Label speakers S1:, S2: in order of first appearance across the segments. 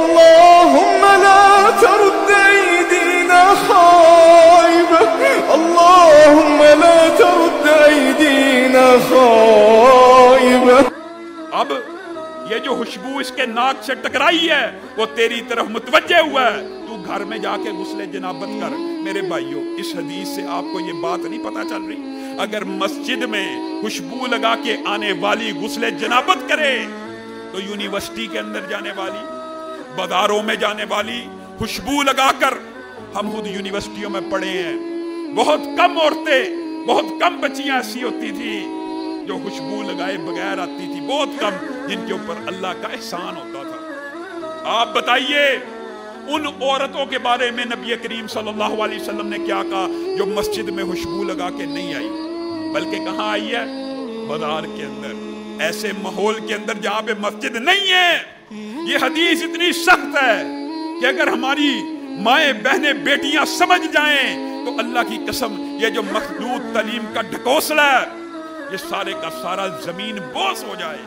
S1: اللهم لا ترد أيدينا خائبة، اللهم لا ترد أيدينا خائبة.
S2: اب یہ جو خوشبو اس کے ناک سے ٹکرائی ہے وہ تیری طرف متوجہ ہوا ہے، تو گھر میں جا کے غسل جنابت کر. میرے بھائیوں، اس حدیث سے آپ کو یہ بات نہیں پتا چل رہی؟ اگر مسجد میں خوشبو لگا کے آنے والی غسل جنابت کرے تو یونیورسٹی کے اندر جانے والی، بازاروں میں جانے والی خوشبو لگا کر، ہم خود یونیورسٹیوں میں پڑھے ہیں، بہت کم عورتیں، بہت کم بچیاں ایسی ہوتی تھی جو خوشبو لگائے بغیر آتی تھی، بہت کم، جن کے اوپر اللہ کا احسان ہوتا تھا. آپ بتائیے ان عورتوں کے بارے میں نبی کریم صلی اللہ علیہ وسلم نے کیا کہا جو مسجد میں خوشبو لگا کے نہیں آئی، بلکہ کہاں آئی ہے؟ بازار کے اندر، ایسے ماحول کے اندر جہاں پہ مسجد نہیں ہے. یہ حدیث اتنی سخت ہے کہ اگر ہماری مائیں بہنیں بیٹیاں سمجھ جائیں تو اللہ کی قسم یہ جو مخلوط تعلیم کا ڈھکوسلا ہے یہ سارے کا سارا زمین بوس ہو جائے.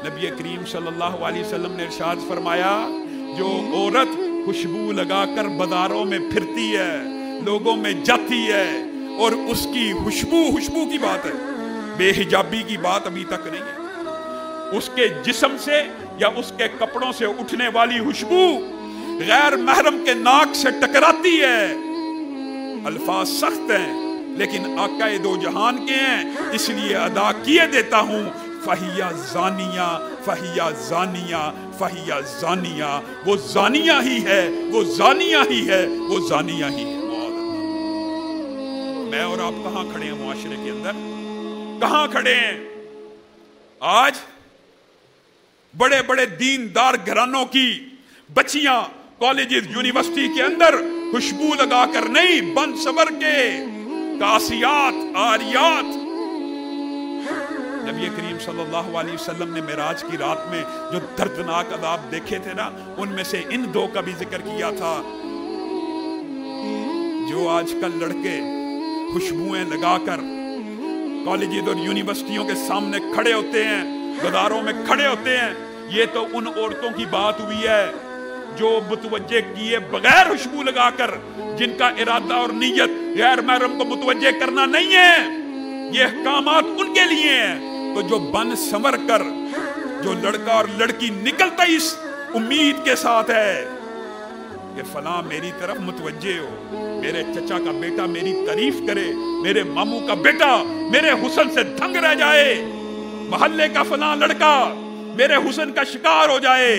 S2: نبی کریم صلی اللہ علیہ وسلم نے ارشاد فرمایا جو عورت خوشبو لگا کر بازاروں میں پھرتی ہے، لوگوں میں جاتی ہے اور اس کی خوشبو کی بات ہے، بے حجابی کی بات ابھی تک نہیں ہے، اس کے جسم سے یا اس کے کپڑوں سے اٹھنے والی خوشبو غیر محرم کے ناک سے ٹکراتی ہے. الفاظ سخت ہیں لیکن آقا دو جہان کے ہیں، اس لیے ادا کیے دیتا ہوں. فہیا زانیہ فہیا زانیہ فہیا زانیہ، وہ زانیہ ہی ہے، وہ زانیہ ہی ہے، وہ زانیہ ہی ہے. میں اور آپ کہاں کھڑے ہیں معاشرے کے اندر؟ کہاں کھڑے ہیں؟ آج بڑے بڑے دیندار گھرانوں کی بچیاں کالجز یونیورسٹی کے اندر خوشبو لگا کر نہیں، بن سور کے کاسیات آریات. نبی کریم صلی اللہ علیہ وسلم نے معراج کی رات میں جو دردناک عذاب دیکھے تھے نا، ان میں سے ان دو کا بھی ذکر کیا تھا. جو آج کل لڑکے خوشبوئیں لگا کر کالجز اور یونیورسٹیوں کے سامنے کھڑے ہوتے ہیں، بازاروں میں کھڑے ہوتے ہیں، یہ تو ان عورتوں کی بات ہوئی ہے جو متوجہ کیے بغیر خوشبو لگا کر، جن کا ارادہ اور نیت غیر محرم کو متوجہ کرنا نہیں ہے. یہ احکامات ان کے لیے ہیں. تو جو بن سنور کر جو لڑکا اور لڑکی نکلتا اس امید کے ساتھ ہے کہ فلاں میری طرف متوجہ ہو، میرے چچا کا بیٹا میری تعریف کرے، میرے ماموں کا بیٹا میرے حسن سے دھنگ رہ جائے، محلے کا فلاں لڑکا میرے حسن کا شکار ہو جائے،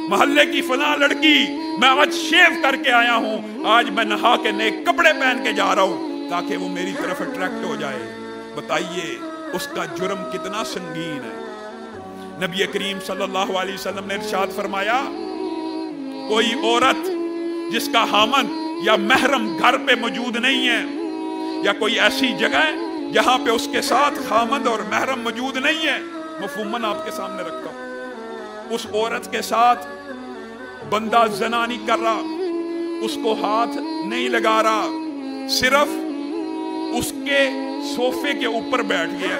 S2: محلے کی فلاں لڑکی میں آج شیو کر کے آیا ہوں، آج میں نہا کے نئے کپڑے پہن کے جا رہا ہوں تاکہ وہ میری طرف اٹریکٹ ہو جائے. بتائیے اس کا جرم کتنا سنگین ہے. نبی کریم صلی اللہ علیہ وسلم نے ارشاد فرمایا کوئی عورت جس کا حامن یا محرم گھر پہ موجود نہیں ہے، یا کوئی ایسی جگہ ہے جہاں پہ اس کے ساتھ حامن اور محرم موجود نہیں ہے، مفہوماً آپ کے سامنے رکھتا ہوں، اس عورت کے ساتھ بندہ زنا نہیں کر رہا، اس کو ہاتھ نہیں لگا رہا، صرف اس کے صوفے کے اوپر بیٹھ گیا،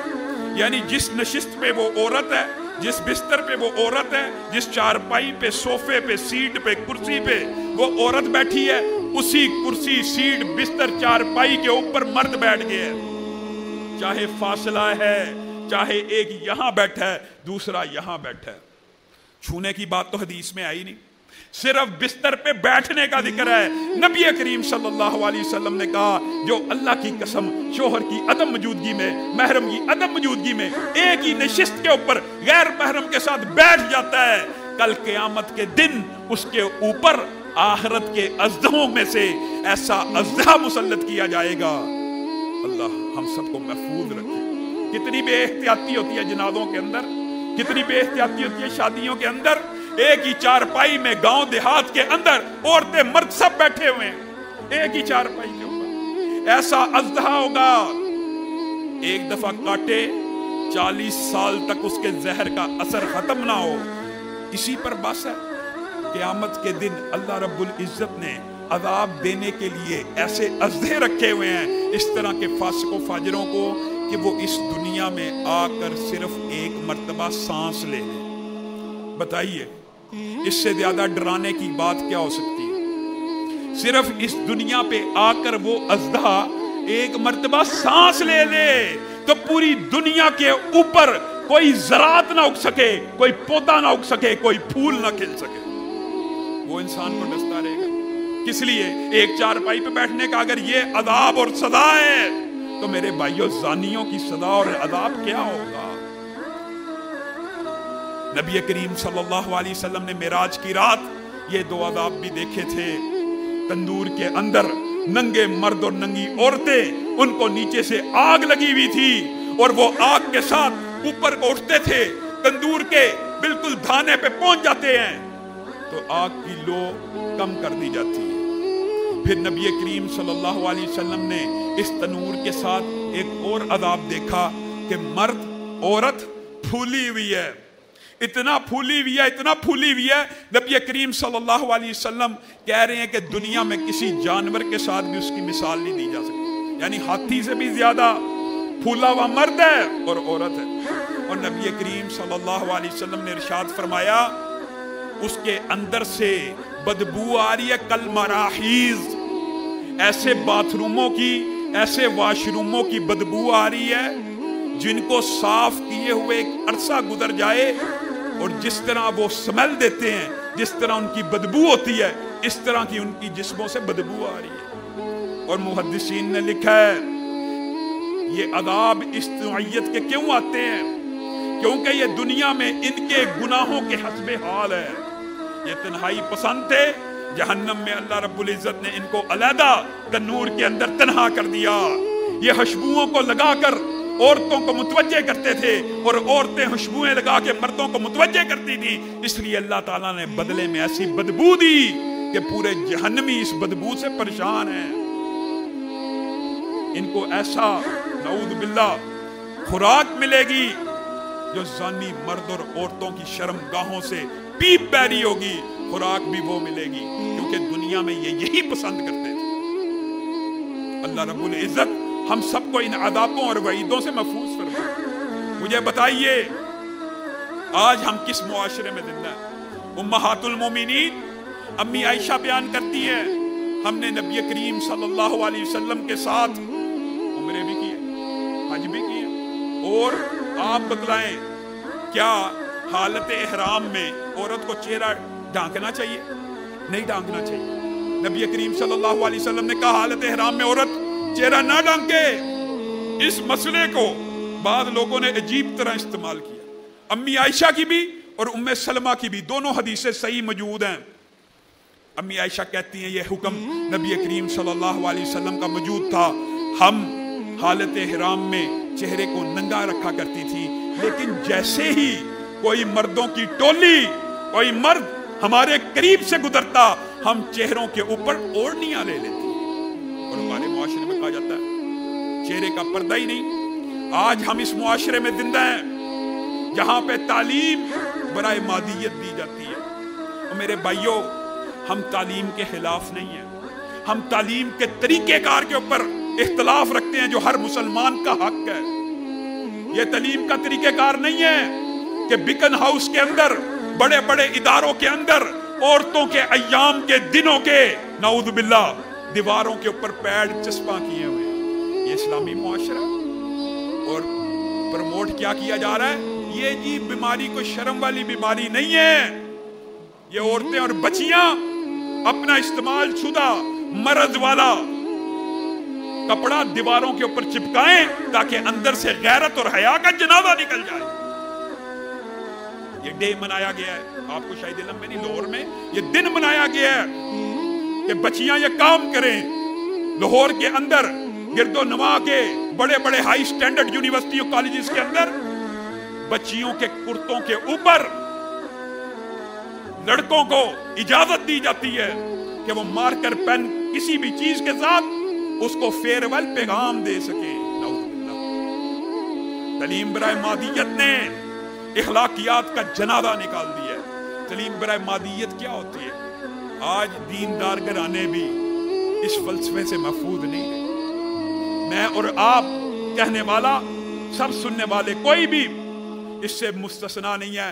S2: یعنی جس نشست پہ وہ عورت ہے، جس بستر پہ وہ عورت ہے، جس چارپائی پہ، صوفے پہ، سیٹ پہ، کرسی پہ وہ عورت بیٹھی ہے، اسی کرسی، سیٹ، بستر، چارپائی کے اوپر مرد بیٹھ گیا ہے. چاہے فاصلہ ہے، چاہے ایک یہاں بیٹھا ہے دوسرا یہاں بیٹھا ہے، چھونے کی بات تو حدیث میں آئی نہیں، صرف بستر پہ بیٹھنے کا ذکر ہے. نبی کریم صلی اللہ علیہ وسلم نے کہا جو اللہ کی قسم شوہر کی عدم موجودگی میں، محرم کی عدم موجودگی میں ایک ہی نشست کے اوپر غیر محرم کے ساتھ بیٹھ جاتا ہے، کل قیامت کے دن اس کے اوپر آخرت کے اژدہوں میں سے ایسا اژدہا مسلط کیا جائے گا. اللہ ہم سب کو محفوظ رکھے. کتنی بے احتیاطی ہوتی ہے جنازوں کے اندر، کتنی بے احتیاطی ہوتی ہے شادیوں کے اندر. ایک ہی چارپائی میں گاؤں دیہات کے اندر عورتیں مرد سب بیٹھے ہوئے ہیں ایک ہی چارپائی کے اوپر. ایسا اژدہا ہوگا ایک دفعہ کاٹے 40 سال تک اس کے زہر کا اثر ختم نہ ہو. اسی پر بس ہے. قیامت کے دن اللہ رب العزت نے عذاب دینے کے لیے ایسے اژدہے رکھے ہوئے ہیں اس طرح کے فاسق و فاجروں کو کہ وہ اس دنیا میں آ کر صرف ایک مرتبہ سانس لے لیں. بتائیے اس سے زیادہ ڈرانے کی بات کیا ہو سکتی ہے؟ صرف اس دنیا پہ آ کر وہ اژدہا ایک مرتبہ سانس لے لے تو پوری دنیا کے اوپر کوئی زراعت نہ اگ سکے، کوئی پودا نہ اگ سکے، کوئی پھول نہ کھل سکے، وہ انسان کو ڈستا رہے گا۔ کس لیے؟ ایک چارپائی پہ بیٹھنے کا اگر یہ عذاب اور سزا ہے تو میرے بھائیوں زانیوں کی سزا اور عذاب کیا ہوگا؟ نبی کریم صلی اللہ علیہ وسلم نے معراج کی رات یہ دو عذاب بھی دیکھے تھے۔ تندور کے اندر ننگے مرد اور ننگی عورتیں، ان کو نیچے سے آگ لگی ہوئی تھی اور وہ آگ کے ساتھ اوپر کو اٹھتے تھے، تندور کے بالکل دھانے پہ پہنچ جاتے ہیں تو آگ کی لو کم کر دی جاتی ہے۔ پھر نبی کریم صلی اللہ علیہ وسلم نے اس تنور کے ساتھ ایک اور عذاب دیکھا کہ مرد عورت پھولی ہوئی ہے، اتنا پھولی ہوئی ہے، اتنا پھولی ہوئی ہے، نبی کریم صلی اللہ علیہ وسلم کہہ رہے ہیں کہ دنیا میں کسی جانور کے ساتھ بھی اس کی مثال نہیں دی جا سکتی، یعنی ہاتھی سے بھی زیادہ پھولا ہوا مرد ہے اور عورت ہے۔ اور نبی کریم صلی اللہ علیہ وسلم نے ارشاد فرمایا اس کے اندر سے بدبو آ رہی ہے کل مراحیز، ایسے باتھ روموں کی، ایسے واش روموں کی بدبو آ رہی ہے جن کو صاف کیے ہوئے ایک عرصہ گزر جائے اور جس طرح وہ سمیل دیتے ہیں، جس طرح ان کی بدبو ہوتی ہے، اس طرح کی ان کی جسموں سے بدبو آ رہی ہے۔ اور محدثین نے لکھا ہے یہ عذاب اس نوعیت کے کیوں آتے ہیں؟ کیونکہ یہ دنیا میں ان کے گناہوں کے حسب حال ہے، یہ تنہائی پسند تھے، جہنم میں اللہ رب العزت نے ان کو علیحدہ تنور کے اندر تنہا کر دیا۔ یہ خوشبوؤں کو لگا کر عورتوں کو متوجہ کرتے تھے اور عورتیں خوشبوئیں لگا کے مردوں کو متوجہ کرتی تھی، اس لیے اللہ تعالیٰ نے بدلے میں ایسی بدبو دی کہ پورے جہنمی اس بدبو سے پریشان ہیں۔ ان کو ایسا نعوذ باللہ خوراک ملے گی جو زانی مرد اور عورتوں کی شرم گاہوں سے پیپ پیری ہوگی، خوراک بھی وہ ملے گی کیونکہ دنیا میں یہ یہی پسند کرتے تھے۔ اللہ رب العزت ہم سب کو ان عذابوں اور وعیدوں سے محفوظ فرمائے۔ مجھے بتائیے آج ہم کس معاشرے میں زندہ ہیں؟ امہات المومنین امی عائشہ بیان کرتی ہے ہم نے نبی کریم صلی اللہ علیہ وسلم کے ساتھ عمرے بھی کیے، حج بھی کیے، اور آپ بتلائیں کیا حالت احرام میں عورت کو چہرہ ڈھانکنا چاہیے؟ نہیں ڈھانکنا چاہیے۔ نبی کریم صلی اللہ علیہ وسلم نے کہا حالت احرام میں عورت چہرہ نہ ڈھانکے۔ اس مسئلے کو بعض لوگوں نے عجیب طرح استعمال کیا۔ امی عائشہ کی بھی اور ام سلمہ کی بھی دونوں حدیثیں صحیح موجود ہیں۔ امی عائشہ کہتی ہیں یہ حکم نبی کریم صلی اللہ علیہ وسلم کا موجود تھا، ہم حالت احرام میں چہرے کو ننگا رکھا کرتی تھی، لیکن جیسے ہی کوئی مردوں کی ٹولی، کوئی مرد ہمارے قریب سے گزرتا، ہم چہروں کے اوپر اوڑھنیاں لے لیتے۔ اور ہمارے معاشرے میں کہا جاتا ہے چہرے کا پردہ ہی نہیں۔ آج ہم اس معاشرے میں زندہ ہیں جہاں پہ تعلیم برائے مادیت دی جاتی ہے۔ اور میرے بھائیوں ہم تعلیم کے خلاف نہیں ہیں، ہم تعلیم کے طریقہ کار کے اوپر اختلاف رکھتے ہیں جو ہر مسلمان کا حق ہے۔ یہ تعلیم کا طریقہ کار نہیں ہے کہ بیکن ہاؤس کے اندر، بڑے بڑے اداروں کے اندر عورتوں کے ایام کے دنوں کے نعوذ باللہ دیواروں کے اوپر پیڈ چسپاں کیے ہوئے ہیں۔ یہ اسلامی معاشرہ اور پروموٹ کیا جا رہا ہے؟ یہ جی بیماری کو شرم والی بیماری نہیں ہے، یہ عورتیں اور بچیاں اپنا استعمال شدہ مرض والا کپڑا دیواروں کے اوپر چپکائیں تاکہ اندر سے غیرت اور حیا کا جنازہ نکل جائے۔ یہ ڈے منایا گیا ہے، آپ کو شاید علم میں نہیں، لاہور میں یہ دن منایا گیا ہے کہ بچیاں یہ کام کریں۔ لاہور کے اندر گرد و نواح کے بڑے بڑے ہائی سٹینڈرڈ یونیورسٹی اور کالجز کے اندر بچیوں کے کرتوں کے اوپر لڑکوں کو اجازت دی جاتی ہے کہ وہ مارکر پین کسی بھی چیز کے ساتھ اس کو فیئرویل پیغام دے سکے۔ تعلیم برائے مادیت نے اخلاقیات کا جنازہ نکال دیا ہے۔ تعلیم برائے مادیت کیا ہوتی ہے؟ آج دیندار گھرانے بھی اس فلسفے سے محفوظ نہیں ہے۔ میں اور آپ کہنے والا، سب سننے والے، کوئی بھی اس سے مستثنا نہیں ہے۔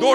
S2: 2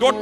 S2: 2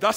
S2: 10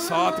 S2: 7